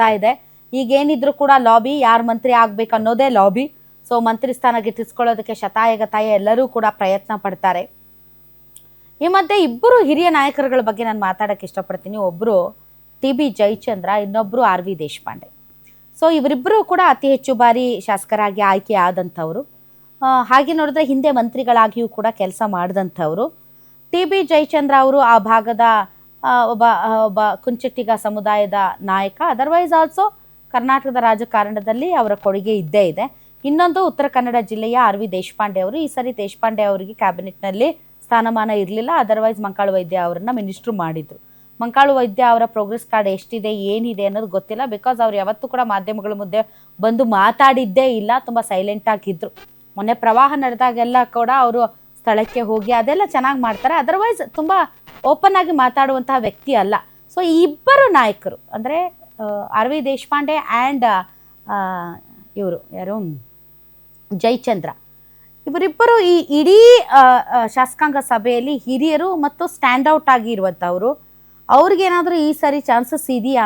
ಬರ್ತಾ ಇದೆ. ಈಗೇನಿದ್ರು ಕೂಡ ಲಾಬಿ, ಯಾರು ಮಂತ್ರಿ ಆಗ್ಬೇಕು ಅನ್ನೋದೇ ಲಾಬಿ. ಸೊ ಮಂತ್ರಿ ಸ್ಥಾನ ಗಿಟ್ಟಿಸ್ಕೊಳ್ಳೋದಕ್ಕೆ ಶತಾಯಗತಾಯ ಎಲ್ಲರೂ ಕೂಡ ಪ್ರಯತ್ನ ಪಡ್ತಾರೆ. ಈ ಮಧ್ಯೆ ಇಬ್ಬರು ಹಿರಿಯ ನಾಯಕರುಗಳ ಬಗ್ಗೆ ನಾನು ಮಾತಾಡೋಕ್ಕೆ ಇಷ್ಟಪಡ್ತೀನಿ. ಒಬ್ಬರು ಟಿ ಬಿ ಜಯಚಂದ್ರ, ಇನ್ನೊಬ್ಬರು ಆರ್ ವಿ ದೇಶಪಾಂಡೆ. ಸೊ ಇವರಿಬ್ಬರು ಕೂಡ ಅತಿ ಹೆಚ್ಚು ಬಾರಿ ಶಾಸಕರಾಗಿ ಆಯ್ಕೆ ಆದಂಥವ್ರು. ಹಾಗೆ ನೋಡಿದ್ರೆ ಹಿಂದೆ ಮಂತ್ರಿಗಳಾಗಿಯೂ ಕೂಡ ಕೆಲಸ ಮಾಡಿದಂಥವ್ರು. ಟಿ ಬಿ ಜಯಚಂದ್ರ ಅವರು ಆ ಭಾಗದ ಒಬ್ಬ ಕುಂಚಿಟಿಗ ಸಮುದಾಯದ ನಾಯಕ. ಅದರ್ವೈಸ್ ಆಲ್ಸೋ ಕರ್ನಾಟಕದ ರಾಜಕಾರಣದಲ್ಲಿ ಅವರ ಕೊಡುಗೆ ಇದ್ದೇ ಇದೆ. ಇನ್ನೊಂದು ಉತ್ತರ ಕನ್ನಡ ಜಿಲ್ಲೆಯ ಆರ್ ವಿ ದೇಶಪಾಂಡೆ ಅವರು. ಈ ಸರಿ ದೇಶಪಾಂಡೆ ಅವರಿಗೆ ಕ್ಯಾಬಿನೆಟ್ನಲ್ಲಿ ಸ್ಥಾನಮಾನ ಇರಲಿಲ್ಲ. ಅದರ್ವೈಸ್ ಮಂಕಾಳು ವೈದ್ಯ ಅವರನ್ನು ಮಿನಿಸ್ಟ್ರು ಮಾಡಿದರು. ಮಂಕಾಳು ವೈದ್ಯ ಅವರ ಪ್ರೋಗ್ರೆಸ್ ಕಾರ್ಡ್ ಎಷ್ಟಿದೆ, ಏನಿದೆ ಅನ್ನೋದು ಗೊತ್ತಿಲ್ಲ. ಬಿಕಾಸ್ ಅವ್ರು ಯಾವತ್ತೂ ಕೂಡ ಮಾಧ್ಯಮಗಳ ಮುಂದೆ ಬಂದು ಮಾತಾಡಿದ್ದೇ ಇಲ್ಲ. ತುಂಬ ಸೈಲೆಂಟಾಗಿದ್ದರು. ಮೊನ್ನೆ ಪ್ರವಾಹ ನಡೆದಾಗೆಲ್ಲ ಕೂಡ ಅವರು ಸ್ಥಳಕ್ಕೆ ಹೋಗಿ ಅದೆಲ್ಲ ಚೆನ್ನಾಗಿ ಮಾಡ್ತಾರೆ. ಅದರ್ವೈಸ್ ತುಂಬ ಓಪನ್ ಆಗಿ ಮಾತಾಡುವಂತಹ ವ್ಯಕ್ತಿ ಅಲ್ಲ. ಸೊ ಈ ಇಬ್ಬರು ನಾಯಕರು ಅಂದರೆ ಆರ್ ವಿ ದೇಶಪಾಂಡೆ ಆ್ಯಂಡ್ ಇವರು ಯಾರು ಜಯಚಂದ್ರ, ಇವರಿಬ್ಬರು ಈ ಇಡೀ ಶಾಸಕಾಂಗ ಸಭೆಯಲ್ಲಿ ಹಿರಿಯರು ಮತ್ತು ಸ್ಟ್ಯಾಂಡ್ ಔಟ್ ಆಗಿ ಇರುವಂಥವ್ರು. ಅವ್ರಿಗೇನಾದರೂ ಈ ಸರಿ ಚಾನ್ಸಸ್ ಇದೆಯಾ